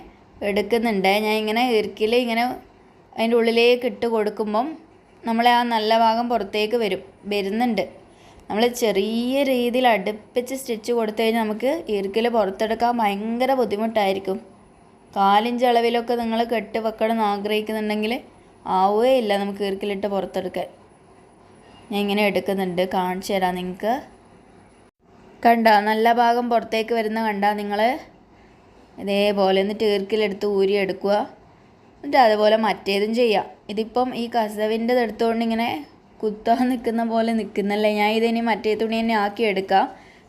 എടുക്കുന്നുണ്ട് ഞാൻ. ഇങ്ങനെ ഇറുക്കിൽ ഇങ്ങനെ അതിൻ്റെ ഉള്ളിലേക്ക് ഇട്ട് കൊടുക്കുമ്പം നമ്മളെ ആ നല്ല ഭാഗം പുറത്തേക്ക് വരുന്നുണ്ട്. നമ്മൾ ചെറിയ രീതിയിൽ അടുപ്പിച്ച് സ്റ്റിച്ച് കൊടുത്തു കഴിഞ്ഞാൽ നമുക്ക് ഇറുക്കിൽ പുറത്തെടുക്കാൻ ഭയങ്കര ബുദ്ധിമുട്ടായിരിക്കും. 4 ഇഞ്ച് അളവിലൊക്കെ നിങ്ങൾ കെട്ട് വെക്കണം എന്ന് ആഗ്രഹിക്കുന്നുണ്ടെങ്കിൽ ആവുകയില്ല നമുക്ക് ഇറുക്കിലിട്ട് പുറത്തെടുക്കാൻ. ഞാൻ ഇങ്ങനെ എടുക്കുന്നുണ്ട്, കാണിച്ചു തരാം നിങ്ങൾക്ക്. കണ്ട നല്ല ഭാഗം പുറത്തേക്ക് വരുന്ന കണ്ട നിങ്ങൾ. ഇതേപോലെ എന്നിട്ട് ഇറുക്കിലെടുത്ത് ഊരിയെടുക്കുക. എന്നിട്ട് അതുപോലെ മറ്റേതും ചെയ്യാം. ഇതിപ്പം ഈ കസവിൻ്റെ എടുത്തുകൊണ്ട് ഇങ്ങനെ കുത്താൻ നിൽക്കുന്ന പോലെ നിൽക്കുന്നല്ലേ. ഞാൻ ഇതിനി മറ്റേ തുണി തന്നെ ആക്കി എടുക്കാം.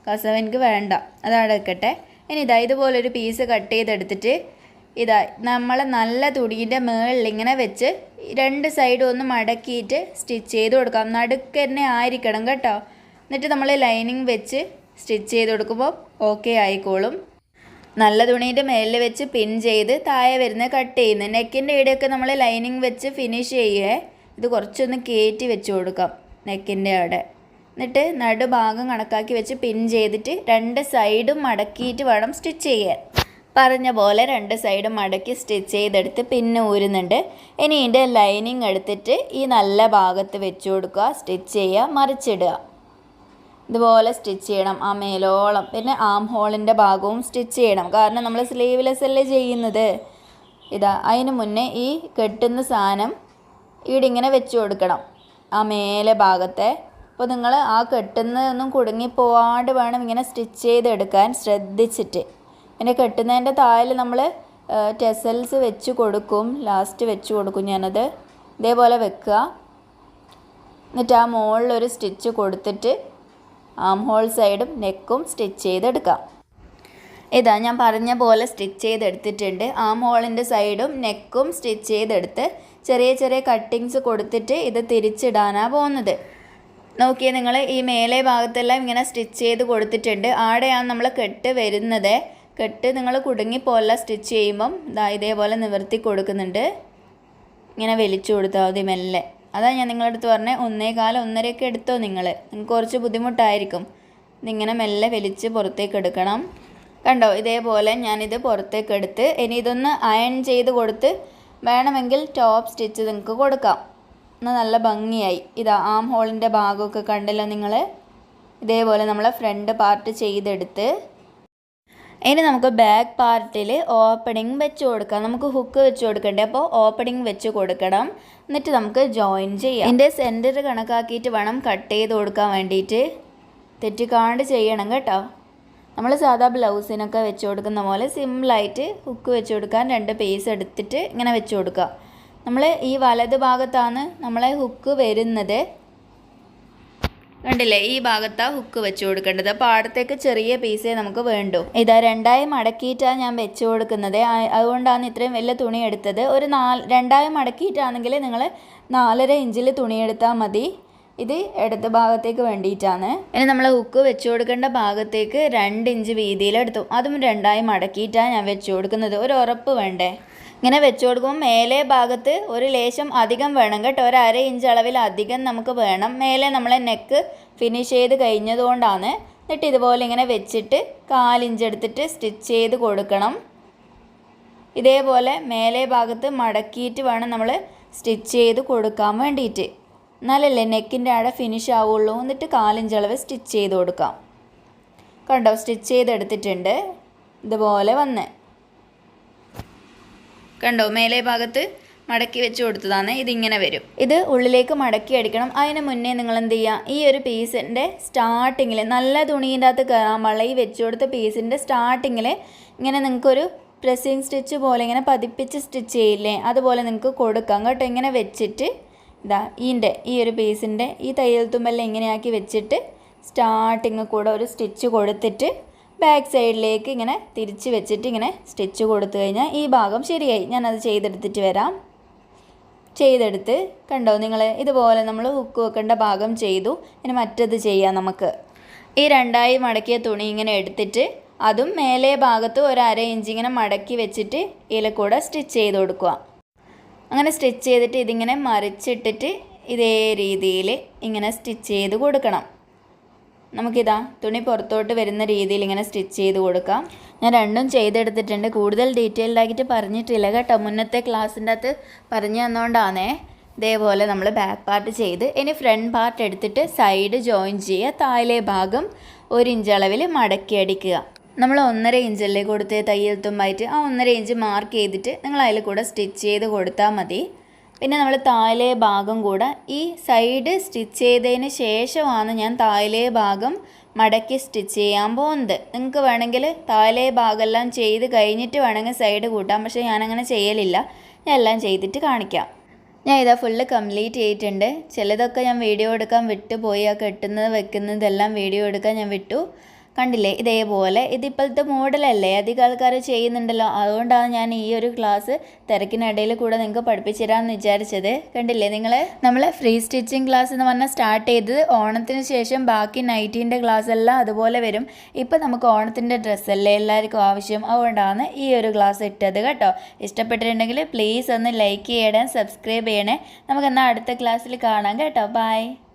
കസവ് എനിക്ക് വേണ്ട, അതവിടെ വെക്കട്ടെ. ഇനി ഇതുപോലൊരു പീസ് കട്ട് ചെയ്തെടുത്തിട്ട് നമ്മൾ നല്ല തുണീൻ്റെ മുകളിൽ ഇങ്ങനെ വെച്ച് 2 സൈഡും ഒന്ന് മടക്കിയിട്ട് സ്റ്റിച്ച് ചെയ്ത് കൊടുക്കാം. നടുക്ക് തന്നെ ആയിരിക്കണം കേട്ടോ. എന്നിട്ട് നമ്മൾ ലൈനിങ് വെച്ച് സ്റ്റിച്ച് ചെയ്ത് കൊടുക്കുമ്പോൾ ഓക്കെ ആയിക്കോളും. നല്ല തുണീൻ്റെ മേലിൽ വെച്ച് പിൻ ചെയ്ത് താഴെ വരുന്ന കട്ട് ചെയ്യുന്നത്. നെക്കിൻ്റെ ഇവിടെയൊക്കെ നമ്മൾ ലൈനിങ് വെച്ച് ഫിനിഷ് ചെയ്യുക. ഇത് കുറച്ചൊന്ന് കയറ്റി വെച്ച് കൊടുക്കാം നെക്കിൻ്റെ അവിടെ. എന്നിട്ട് നടുഭാഗം കണക്കാക്കി വെച്ച് പിൻ ചെയ്തിട്ട് 2 സൈഡും മടക്കിയിട്ട് വേണം സ്റ്റിച്ച് ചെയ്യാൻ. പറഞ്ഞ പോലെ 2 സൈഡും മടക്കി സ്റ്റിച്ച് ചെയ്തെടുത്ത് പിന്നെ ഊരുന്നുണ്ട്. ഇനി ഇതിൻ്റെ ലൈനിങ് എടുത്തിട്ട് ഈ നല്ല ഭാഗത്ത് വെച്ച് കൊടുക്കുക, സ്റ്റിച്ച് ചെയ്യുക, മറിച്ചിടുക. ഇതുപോലെ സ്റ്റിച്ച് ചെയ്യണം ആ മേലോളം. പിന്നെ ആം ഹോളിൻ്റെ ഭാഗവും സ്റ്റിച്ച് ചെയ്യണം, കാരണം നമ്മൾ സ്ലീവ്ലെസ് അല്ലേ ചെയ്യുന്നത്. അതിന് മുന്നേ ഈ കെട്ടുന്ന സാധനം ഇവിടെ ഇങ്ങനെ വെച്ച് കൊടുക്കണം ആ മേലെ ഭാഗത്തെ. അപ്പോൾ നിങ്ങൾ ആ കെട്ടുന്നതൊന്നും കുടുങ്ങിപ്പോവാണ്ട് വേണം ഇങ്ങനെ സ്റ്റിച്ച് ചെയ്തെടുക്കാൻ, ശ്രദ്ധിച്ചിട്ട്. പിന്നെ കെട്ടുന്നതിൻ്റെ താഴെ നമ്മൾ ടെസൽസ് വെച്ച് കൊടുക്കും, ലാസ്റ്റ് വെച്ച് കൊടുക്കും ഞാനത്. ഇതേപോലെ വെക്കുക. എന്നിട്ട് ആ മുകളിലൊരു സ്റ്റിച്ച് കൊടുത്തിട്ട് ആം ഹോൾ സൈഡും നെക്കും സ്റ്റിച്ച് ചെയ്തെടുക്കാം. ഞാൻ പറഞ്ഞ പോലെ സ്റ്റിച്ച് ചെയ്തെടുത്തിട്ടുണ്ട്. ആം ഹോളിൻ്റെ സൈഡും നെക്കും സ്റ്റിച്ച് ചെയ്തെടുത്ത് ചെറിയ ചെറിയ കട്ടിങ്സ് കൊടുത്തിട്ട് ഇത് തിരിച്ചിടാനാണ് പോകുന്നത്. നോക്കിയേ നിങ്ങൾ, ഈ മേലെ ഭാഗത്തെല്ലാം ഇങ്ങനെ സ്റ്റിച്ച് ചെയ്ത് കൊടുത്തിട്ടുണ്ട്. ആടെയാണ് നമ്മൾ കെട്ട് വരുന്നത്. കെട്ട് നിങ്ങൾ കുടുങ്ങിപ്പോല സ്റ്റിച്ച് ചെയ്യുമ്പം ഇതേപോലെ നിവർത്തി കൊടുക്കുന്നുണ്ട്. ഇങ്ങനെ വലിച്ചു കൊടുത്താൽ മതി മെല്ലെ. അതാണ് ഞാൻ നിങ്ങളുടെ അടുത്ത് പറഞ്ഞത്, 1.25 1.5 എടുത്തോ നിങ്ങൾക്ക് കുറച്ച് ബുദ്ധിമുട്ടായിരിക്കും. ഇതിങ്ങനെ മെല്ലെ വലിച്ച് പുറത്തേക്ക് എടുക്കണം. കണ്ടോ, ഇതേപോലെ ഞാനിത് പുറത്തേക്ക് എടുത്ത് ഇനി ഇതൊന്ന് അയൺ ചെയ്ത് കൊടുത്ത് വേണമെങ്കിൽ ടോപ്പ് സ്റ്റിച്ച് നിങ്ങൾക്ക് കൊടുക്കാം. എന്നാൽ നല്ല ഭംഗിയായി. ആം ഹോളിൻ്റെ ഭാഗമൊക്കെ കണ്ടല്ലോ നിങ്ങൾ. ഇതേപോലെ നമ്മൾ ഫ്രണ്ട് പാർട്ട് ചെയ്തെടുത്ത് ഇനി നമുക്ക് ബാക്ക് പാർട്ടിൽ ഓപ്പണിങ് വെച്ച് കൊടുക്കാം. നമുക്ക് ഹുക്ക് വെച്ച് കൊടുക്കണ്ടേ, അപ്പോൾ ഓപ്പണിങ് വെച്ച് കൊടുക്കണം. എന്നിട്ട് നമുക്ക് ജോയിൻ ചെയ്യാം. ഇതിൻ്റെ സെൻറ്റർ കണക്കാക്കിയിട്ട് വേണം കട്ട് ചെയ്ത് കൊടുക്കാൻ വേണ്ടിയിട്ട്. തെറ്റിക്കാണ്ട് ചെയ്യണം കേട്ടോ. നമ്മൾ സാധാ ബ്ലൗസിനൊക്കെ വെച്ച് കൊടുക്കുന്ന പോലെ സിമ്പിളായിട്ട് ഹുക്ക് വെച്ച് കൊടുക്കാൻ 2 പീസ് എടുത്തിട്ട് ഇങ്ങനെ വെച്ച് കൊടുക്കുക. നമ്മൾ ഈ വലത് ഭാഗത്താണ് നമ്മളെ ഹുക്ക് വരുന്നത്. കണ്ടില്ലേ, ഈ ഭാഗത്താണ് ഹുക്ക് വെച്ച് കൊടുക്കേണ്ടത്. അപ്പോൾ അടുത്തേക്ക് ചെറിയ പീസേ നമുക്ക് വേണ്ടൂ. ഇതാ 2ആയി മടക്കിയിട്ടാണ് ഞാൻ വെച്ച് കൊടുക്കുന്നത്. അതുകൊണ്ടാണ് ഇത്രയും വലിയ തുണി എടുത്തത്. ഒരു 2ആയി മടക്കിയിട്ടാണെങ്കിൽ നിങ്ങൾ 4.5 ഇഞ്ചിൽ തുണി എടുത്താൽ മതി. ഇത് ഇടത് ഭാഗത്തേക്ക് വേണ്ടിയിട്ടാണ്. ഇനി നമ്മൾ ഹുക്ക് വെച്ച് കൊടുക്കേണ്ട ഭാഗത്തേക്ക് 2 ഇഞ്ച് വീതിയിലെടുത്തു. അതും 2ആയി മടക്കിയിട്ടാണ് ഞാൻ വെച്ച് കൊടുക്കുന്നത്. ഒരു ഉറപ്പ് വേണ്ടേ. ഇങ്ങനെ വെച്ച് കൊടുക്കുമ്പോൾ മേലെ ഭാഗത്ത് ഒരു ലേശം അധികം വേണം കേട്ടോ. ഒരു 1/2 ഇഞ്ച് അളവിൽ അധികം നമുക്ക് വേണം. മേലെ നമ്മളെ നെക്ക് ഫിനിഷ് ചെയ്ത് കഴിഞ്ഞതുകൊണ്ടാണ്. എന്നിട്ട് ഇതുപോലെ ഇങ്ങനെ വെച്ചിട്ട് 1/4 ഇഞ്ച് എടുത്തിട്ട് സ്റ്റിച്ച് ചെയ്ത് കൊടുക്കണം. ഇതേപോലെ മേലെ ഭാഗത്ത് മടക്കിയിട്ട് വേണം നമ്മൾ സ്റ്റിച്ച് ചെയ്ത് കൊടുക്കാൻ വേണ്ടിയിട്ട്. എന്നാലല്ലേ നെക്കിൻ്റെ അവിടെ ഫിനിഷ് ആവുള്ളൂ. എന്നിട്ട് 1/4 ഇഞ്ച് അളവ് സ്റ്റിച്ച് ചെയ്ത് കൊടുക്കാം. കണ്ടോ, സ്റ്റിച്ച് ചെയ്തെടുത്തിട്ടുണ്ട്. ഇതുപോലെ വന്ന് കണ്ടോ, മേലെ ഭാഗത്ത് മടക്കി വെച്ച് കൊടുത്തതാണ്. ഇതിങ്ങനെ വരും. ഇത് ഉള്ളിലേക്ക് മടക്കി അടിക്കണം. അതിന് മുന്നേ നിങ്ങൾ എന്ത് ചെയ്യുക, ഈ ഒരു പീസിൻ്റെ സ്റ്റാർട്ടിങ്ങിൽ നല്ല തുണീൻ്റെ അകത്ത് കയറാൻ പാടില്ല. ഈ വെച്ച് കൊടുത്ത പീസിൻ്റെ സ്റ്റാർട്ടിങ്ങിൽ ഇങ്ങനെ നിങ്ങൾക്കൊരു പ്രസ്സിങ് സ്റ്റിച്ച് പോലെ ഇങ്ങനെ പതിപ്പിച്ച് സ്റ്റിച്ച് ചെയ്യില്ലേ, അതുപോലെ നിങ്ങൾക്ക് കൊടുക്കാം കേട്ടോ. ഇങ്ങനെ വെച്ചിട്ട് ഇതാ ഈ ഒരു പീസിൻ്റെ ഈ തയ്യൽ തുമ്പെല്ലാം ഇങ്ങനെയാക്കി വെച്ചിട്ട് സ്റ്റാർട്ടിങ് കൂടെ ഒരു സ്റ്റിച്ച് കൊടുത്തിട്ട് ബാക്ക് സൈഡിലേക്ക് ഇങ്ങനെ തിരിച്ച് വെച്ചിട്ട് ഇങ്ങനെ സ്റ്റിച്ച് കൊടുത്തു കഴിഞ്ഞാൽ ഈ ഭാഗം ശരിയായി. ഞാനത് ചെയ്തെടുത്തിട്ട് വരാം. ചെയ്തെടുത്ത് കണ്ടോ നിങ്ങൾ, ഇതുപോലെ നമ്മൾ ഹുക്ക് വെക്കേണ്ട ഭാഗം ചെയ്തു. ഇനി മറ്റത് ചെയ്യാം നമുക്ക്. ഈ 2ആയി മടക്കിയ തുണി ഇങ്ങനെ എടുത്തിട്ട് അതും മേലെ ഭാഗത്ത് ഒരു 1/2 ഇഞ്ച് ഇങ്ങനെ മടക്കി വെച്ചിട്ട് ഇതിൽ കൂടെ സ്റ്റിച്ച് ചെയ്ത് കൊടുക്കുക. അങ്ങനെ സ്റ്റിച്ച് ചെയ്തിട്ട് ഇതിങ്ങനെ മറിച്ചിട്ടിട്ട് ഇതേ രീതിയിൽ ഇങ്ങനെ സ്റ്റിച്ച് ചെയ്ത് കൊടുക്കണം. നമുക്കിതാ തുണി പുറത്തോട്ട് വരുന്ന രീതിയിൽ ഇങ്ങനെ സ്റ്റിച്ച് ചെയ്ത് കൊടുക്കാം. ഞാൻ രണ്ടും ചെയ്തെടുത്തിട്ടുണ്ട്. കൂടുതൽ ഡീറ്റെയിൽഡ് ആക്കിയിട്ട് പറഞ്ഞിട്ടില്ല കേട്ടോ. മുന്നത്തെ ക്ലാസ്സിൻ്റെ അകത്ത് പറഞ്ഞു തന്നുകൊണ്ടാണേ. ഇതേപോലെ നമ്മൾ ബാക്ക് പാർട്ട് ചെയ്ത് ഇനി ഫ്രണ്ട് പാർട്ട് എടുത്തിട്ട് സൈഡ് ജോയിൻ ചെയ്യുക. താഴെ ഭാഗം 1 ഇഞ്ച് അളവിൽ മടക്കി അടിക്കുക. നമ്മൾ 1.5 ഇഞ്ചല്ലേ കൊടുത്ത് തയ്യൽ തുമ്പായിട്ട്, ആ 1.5 ഇഞ്ച് മാർക്ക് ചെയ്തിട്ട് നിങ്ങൾ അതിൽ കൂടെ സ്റ്റിച്ച് ചെയ്ത് കൊടുത്താൽ മതി. പിന്നെ നമ്മൾ താഴെ ഭാഗം കൂടെ ഈ സൈഡ് സ്റ്റിച്ച് ചെയ്തതിന് ശേഷമാണ് ഞാൻ താഴെ ഭാഗം മടക്കി സ്റ്റിച്ച് ചെയ്യാൻ പോകുന്നത്. നിങ്ങൾക്ക് വേണമെങ്കിൽ താഴെ ഭാഗമെല്ലാം ചെയ്ത് കഴിഞ്ഞിട്ട് വേണമെങ്കിൽ സൈഡ് കൂട്ടാം. പക്ഷേ ഞാനങ്ങനെ ചെയ്യലില്ല. ഞാൻ എല്ലാം ചെയ്തിട്ട് കാണിക്കാം. ഞാൻ ഇതാ ഫുള്ള് കംപ്ലീറ്റ് ചെയ്തിട്ടുണ്ട്. ചിലതൊക്കെ ഞാൻ വീഡിയോ എടുക്കാൻ വിട്ടുപോയി. ആ കെട്ടുന്നത് വെക്കുന്നതെല്ലാം വീഡിയോ എടുക്കാൻ ഞാൻ വിട്ടു. കണ്ടില്ലേ, ഇതേപോലെ ഇതിപ്പോഴത്തെ മോഡലല്ലേ, അധികം ആൾക്കാർ ചെയ്യുന്നുണ്ടല്ലോ. അതുകൊണ്ടാണ് ഞാൻ ഈ ഒരു ക്ലാസ് തിരക്കിനിടയിൽ കൂടെ നിങ്ങൾക്ക് പഠിപ്പിച്ചു തരാമെന്ന് വിചാരിച്ചത്. കണ്ടില്ലേ നിങ്ങൾ, നമ്മൾ ഫ്രീ സ്റ്റിച്ചിങ് ക്ലാസ് എന്ന് പറഞ്ഞാൽ സ്റ്റാർട്ട് ചെയ്തത് ഓണത്തിന് ശേഷം. ബാക്കി നൈറ്റീൻ്റെ ക്ലാസ് എല്ലാം അതുപോലെ വരും. ഇപ്പം നമുക്ക് ഓണത്തിൻ്റെ ഡ്രസ്സല്ലേ എല്ലാവർക്കും ആവശ്യം. അതുകൊണ്ടാണ് ഈ ഒരു ക്ലാസ് ഇട്ടത് കേട്ടോ. ഇഷ്ടപ്പെട്ടിട്ടുണ്ടെങ്കിൽ പ്ലീസ് ഒന്ന് ലൈക്ക് ചെയ്യണം, സബ്സ്ക്രൈബ് ചെയ്യണേ. നമുക്കെന്നാൽ അടുത്ത ക്ലാസ്സിൽ കാണാം കേട്ടോ. ബൈ.